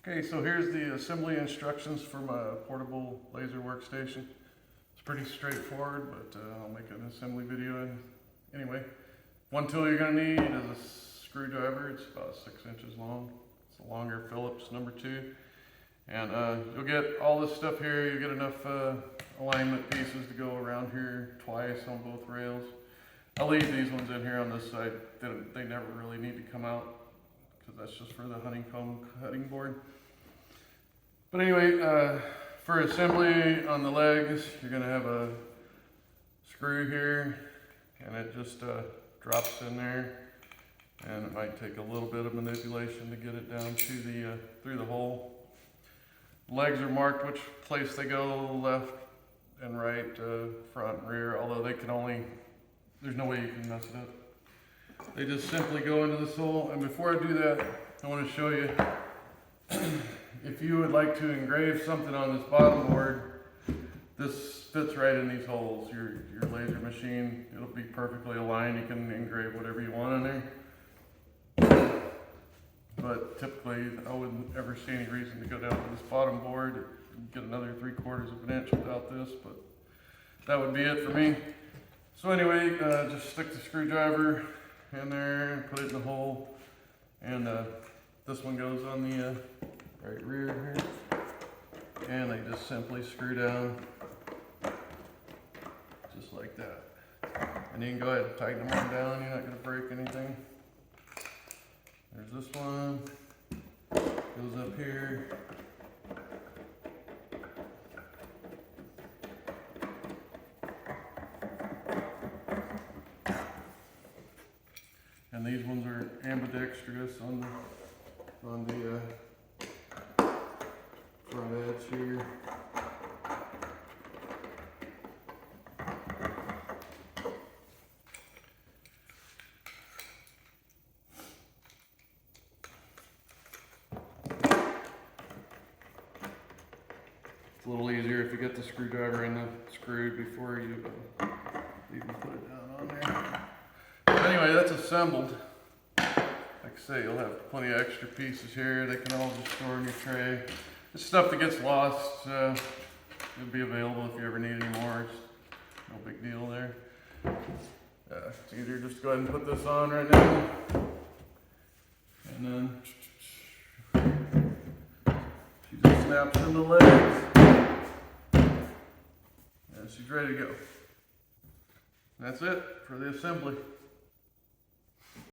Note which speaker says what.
Speaker 1: Okay, so here's the assembly instructions for my portable laser workstation. It's pretty straightforward, but I'll make an assembly video anyway. One tool you're going to need is a screwdriver. It's about 6 inches long. It's a longer Phillips #2. And you'll get all this stuff here. You'll get enough alignment pieces to go around here twice on both rails. I'll leave these ones in here on this side. They never really need to come out because that's just for the honeycomb cutting board. But anyway, for assembly on the legs, you're going to have a screw here, and it just drops in there, and it might take a little bit of manipulation to get it down to the through the hole. Legs are marked which place they go, left and right, front and rear, although they can only, there's no way you can mess it up. They just simply go into this hole. And before I do that, I want to show you, if you would like to engrave something on this bottom board, this fits right in these holes. Your laser machine, it'll be perfectly aligned. You can engrave whatever you want on there. But typically, I wouldn't ever see any reason to go down to this bottom board and get another 3/4 of an inch without this, but that would be it for me. So anyway, just stick the screwdriver in there and put it in the hole. And this one goes on the right rear here. And they just simply screw down, just like that. And you can go ahead and tighten them on down. You're not going to break anything. There's this one, goes up here. And these ones are ambidextrous on the front edge here. It's a little easier if you get the screwdriver in the screw before you even put it down on there. But anyway, that's assembled. Like I say, you'll have plenty of extra pieces here. They can all just store in your tray. It's stuff that gets lost. It'll be available if you ever need any more. It's no big deal there. It's easier just to go ahead and put this on right now. And then she just snaps in the legs. And she's ready to go. That's it for the assembly.